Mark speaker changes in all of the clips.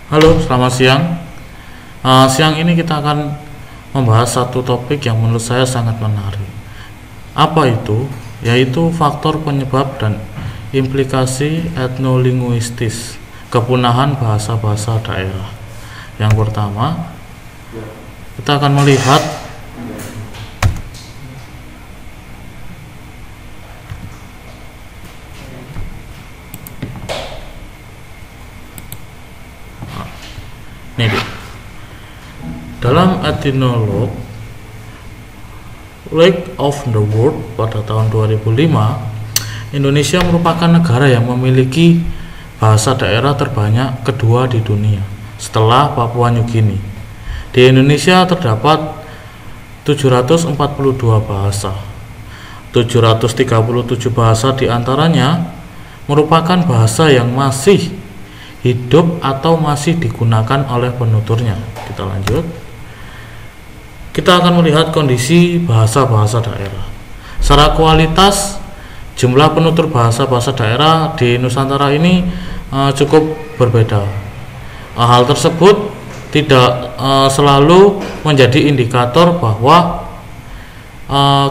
Speaker 1: Halo, selamat siang. Siang ini kita akan membahas satu topik yang menurut saya sangat menarik. Apa itu? Yaitu faktor penyebab dan implikasi etnolinguistis, kepunahan bahasa-bahasa daerah. Yang pertama, kita akan melihat dalam Ethnologue League of the World pada tahun 2005, Indonesia merupakan negara yang memiliki bahasa daerah terbanyak kedua di dunia setelah Papua New Guinea. Di Indonesia terdapat 742 bahasa. 737 bahasa diantaranya merupakan bahasa yang masih hidup atau masih digunakan oleh penuturnya. Kita lanjut. Kita akan melihat kondisi bahasa-bahasa daerah. Secara kualitas, jumlah penutur bahasa-bahasa daerah di Nusantara ini cukup berbeda. Hal tersebut tidak selalu menjadi indikator bahwa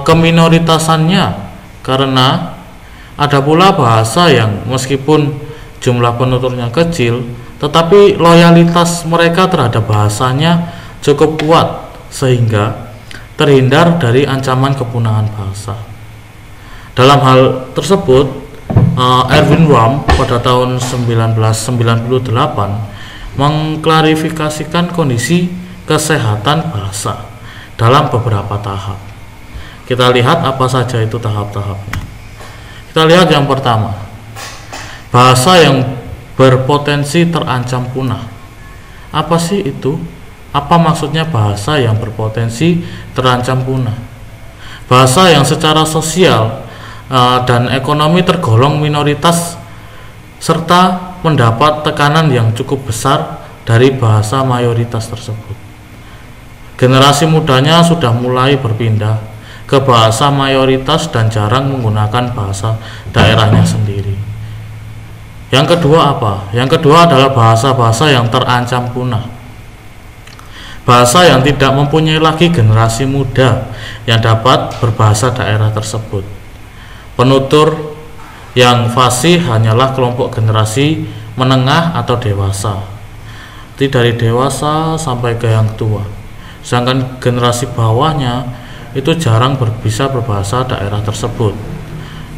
Speaker 1: keminoritasannya, karena ada pula bahasa yang meskipun jumlah penuturnya kecil, tetapi loyalitas mereka terhadap bahasanya cukup kuat sehingga terhindar dari ancaman kepunahan bahasa. Dalam hal tersebut, Erwin Wurm pada tahun 1998 mengklarifikasikan kondisi kesehatan bahasa dalam beberapa tahap. Kita lihat apa saja itu tahap-tahapnya. Kita lihat yang pertama, bahasa yang berpotensi terancam punah. Apa sih itu? Apa maksudnya bahasa yang berpotensi terancam punah? Bahasa yang secara sosial dan ekonomi tergolong minoritas serta mendapat tekanan yang cukup besar dari bahasa mayoritas tersebut. Generasi mudanya sudah mulai berpindah ke bahasa mayoritas dan jarang menggunakan bahasa daerahnya sendiri. Yang kedua apa? Yang kedua adalah bahasa-bahasa yang terancam punah. Bahasa yang tidak mempunyai lagi generasi muda yang dapat berbahasa daerah tersebut. Penutur yang fasih hanyalah kelompok generasi menengah atau dewasa. Jadi dari dewasa sampai ke yang tua. Sedangkan generasi bawahnya itu jarang bisa berbahasa daerah tersebut.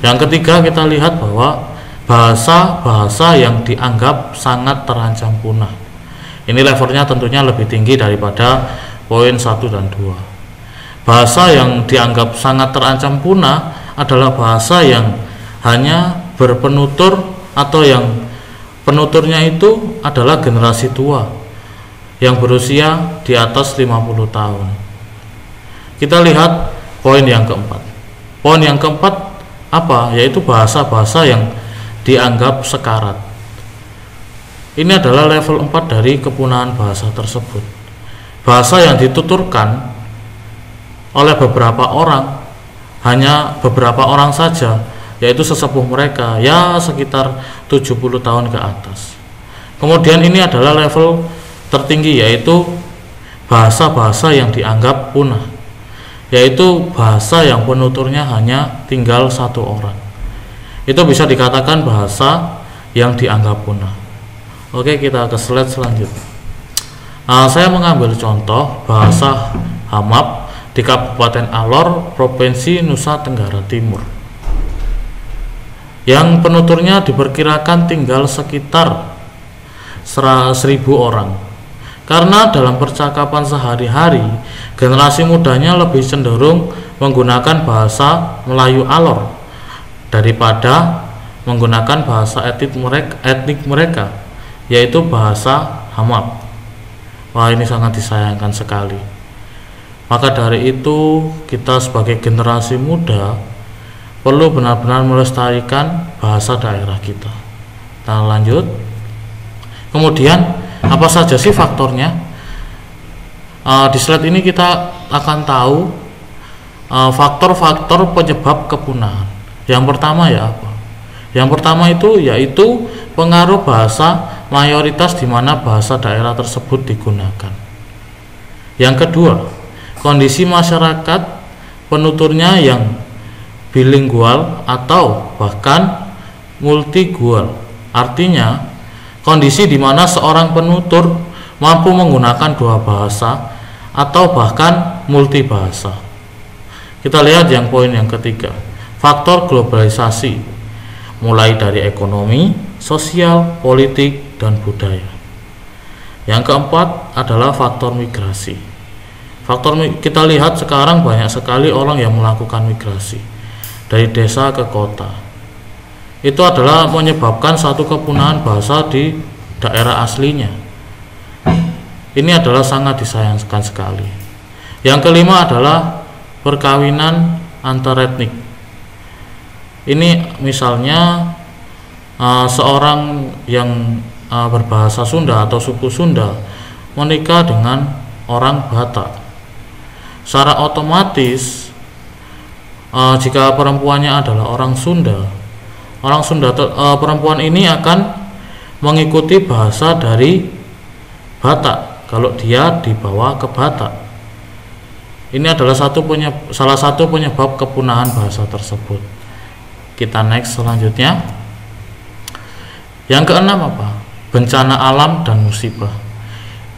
Speaker 1: Yang ketiga, kita lihat bahwa bahasa-bahasa yang dianggap sangat terancam punah. Ini levelnya tentunya lebih tinggi daripada poin 1 dan 2. Bahasa yang dianggap sangat terancam punah adalah bahasa yang hanya berpenutur atau yang penuturnya itu adalah generasi tua yang berusia di atas 50 tahun. Kita lihat poin yang keempat. Poin yang keempat apa? Yaitu bahasa-bahasa yang dianggap sekarat. Ini adalah level 4 dari kepunahan bahasa tersebut. Bahasa yang dituturkan oleh beberapa orang, hanya beberapa orang saja, yaitu sesepuh mereka, ya sekitar 70 tahun ke atas. Kemudian ini adalah level tertinggi, yaitu bahasa-bahasa yang dianggap punah, yaitu bahasa yang penuturnya hanya tinggal satu orang. Itu bisa dikatakan bahasa yang dianggap punah. Oke, kita ke slide selanjutnya. Saya mengambil contoh bahasa Hamap di Kabupaten Alor, Provinsi Nusa Tenggara Timur, yang penuturnya diperkirakan tinggal sekitar 1.000 orang. Karena dalam percakapan sehari-hari, generasi mudanya lebih cenderung menggunakan bahasa Melayu Alor daripada menggunakan bahasa etnik mereka, yaitu bahasa Hamap. Wah, ini sangat disayangkan sekali. Maka dari itu, kita sebagai generasi muda perlu benar-benar melestarikan bahasa daerah kita. Kita lanjut. Kemudian, apa saja sih faktornya? Di slide ini kita akan tahu faktor-faktor penyebab kepunahan. Yang pertama ya apa? Yang pertama itu yaitu pengaruh bahasa mayoritas di mana bahasa daerah tersebut digunakan. Yang kedua, kondisi masyarakat penuturnya yang bilingual atau bahkan multigual. Artinya, kondisi di mana seorang penutur mampu menggunakan dua bahasa atau bahkan multibahasa. Kita lihat yang poin yang ketiga, faktor globalisasi, mulai dari ekonomi, sosial, politik, dan budaya. Yang keempat adalah faktor migrasi. Kita lihat sekarang banyak sekali orang yang melakukan migrasi dari desa ke kota. Itu adalah menyebabkan satu kepunahan bahasa di daerah aslinya. Ini adalah sangat disayangkan sekali. Yang kelima adalah perkawinan antaretnik. Ini misalnya seorang yang berbahasa Sunda atau suku Sunda menikah dengan orang Batak. Secara otomatis jika perempuannya adalah orang Sunda, perempuan ini akan mengikuti bahasa dari Batak kalau dia dibawa ke Batak. Ini adalah salah satu penyebab kepunahan bahasa tersebut. Kita next selanjutnya. Yang keenam apa? Bencana alam dan musibah.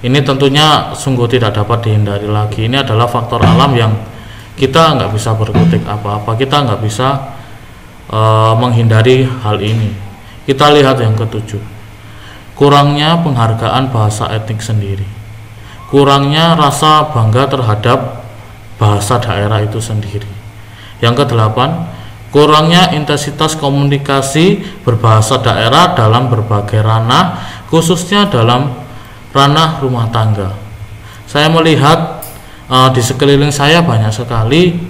Speaker 1: Ini tentunya sungguh tidak dapat dihindari lagi. Ini adalah faktor alam yang kita nggak bisa berkutik apa-apa. Kita nggak bisa menghindari hal ini. Kita lihat yang ketujuh, kurangnya penghargaan bahasa etnik sendiri, kurangnya rasa bangga terhadap bahasa daerah itu sendiri. Yang kedelapan, kurangnya intensitas komunikasi berbahasa daerah dalam berbagai ranah, khususnya dalam ranah rumah tangga. Saya melihat di sekeliling saya banyak sekali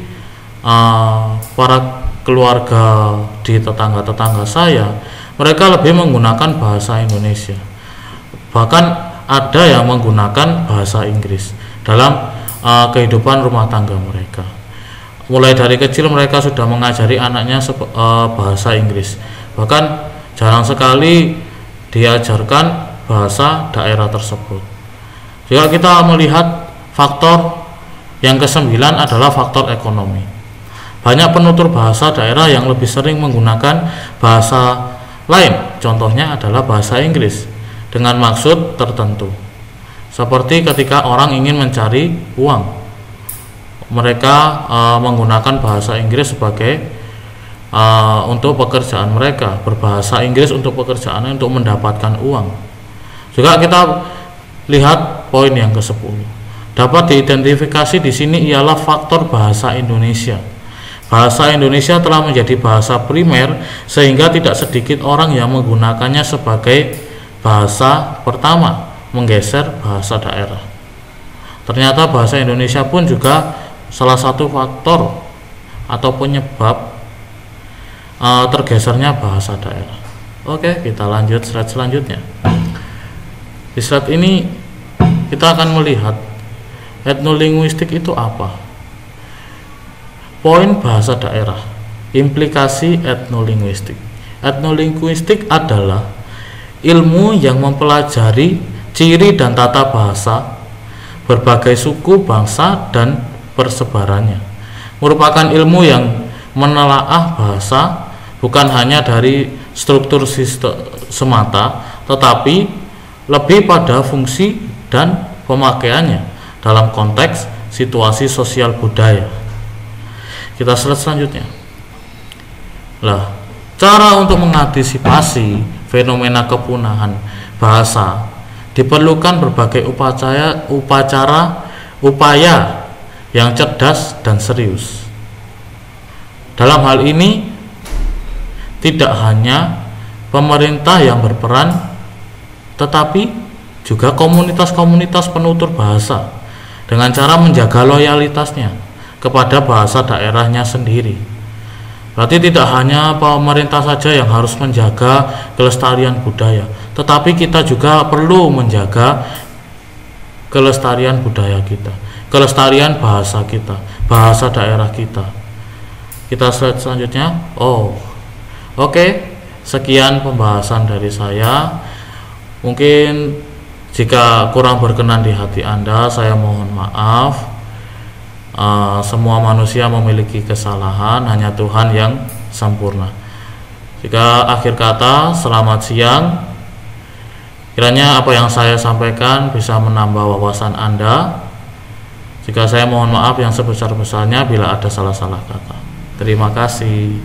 Speaker 1: para keluarga di tetangga-tetangga saya, mereka lebih menggunakan bahasa Indonesia. Bahkan ada yang menggunakan bahasa Inggris dalam kehidupan rumah tangga mereka. Mulai dari kecil mereka sudah mengajari anaknya bahasa Inggris. Bahkan jarang sekali diajarkan bahasa daerah tersebut. Jika kita melihat faktor yang kesembilan adalah faktor ekonomi. Banyak penutur bahasa daerah yang lebih sering menggunakan bahasa lain, contohnya adalah bahasa Inggris dengan maksud tertentu. Seperti ketika orang ingin mencari uang, mereka menggunakan bahasa Inggris sebagai untuk pekerjaan mereka, berbahasa Inggris untuk pekerjaan, untuk mendapatkan uang. Juga kita lihat poin yang ke-10. Dapat diidentifikasi di sini ialah faktor bahasa Indonesia. Bahasa Indonesia telah menjadi bahasa primer sehingga tidak sedikit orang yang menggunakannya sebagai bahasa pertama, menggeser bahasa daerah. Ternyata bahasa Indonesia pun juga salah satu faktor atau penyebab tergesernya bahasa daerah. Oke, kita lanjut slide selanjutnya. Di slide ini kita akan melihat etnolinguistik itu apa. Poin bahasa daerah, implikasi etnolinguistik. Etnolinguistik adalah ilmu yang mempelajari ciri dan tata bahasa berbagai suku, bangsa, dan persebarannya. Merupakan ilmu yang menelaah bahasa bukan hanya dari struktur semata, tetapi lebih pada fungsi dan pemakaiannya dalam konteks situasi sosial budaya. Kita slide selanjutnya. Cara untuk mengantisipasi fenomena kepunahan bahasa diperlukan berbagai upaya yang cerdas dan serius. Dalam hal ini tidak hanya pemerintah yang berperan, tetapi juga komunitas-komunitas penutur bahasa dengan cara menjaga loyalitasnya kepada bahasa daerahnya sendiri. Berarti tidak hanya pemerintah saja yang harus menjaga kelestarian budaya, tetapi kita juga perlu menjaga kelestarian budaya kita, kelestarian bahasa kita, bahasa daerah kita. Kita slide selanjutnya. Oke, sekian pembahasan dari saya. Mungkin jika kurang berkenan di hati Anda, saya mohon maaf. Semua manusia memiliki kesalahan, hanya Tuhan yang sempurna. Jika akhir kata, selamat siang. Kiranya apa yang saya sampaikan bisa menambah wawasan Anda. Jika saya mohon maaf yang sebesar-besarnya bila ada salah-salah kata. Terima kasih.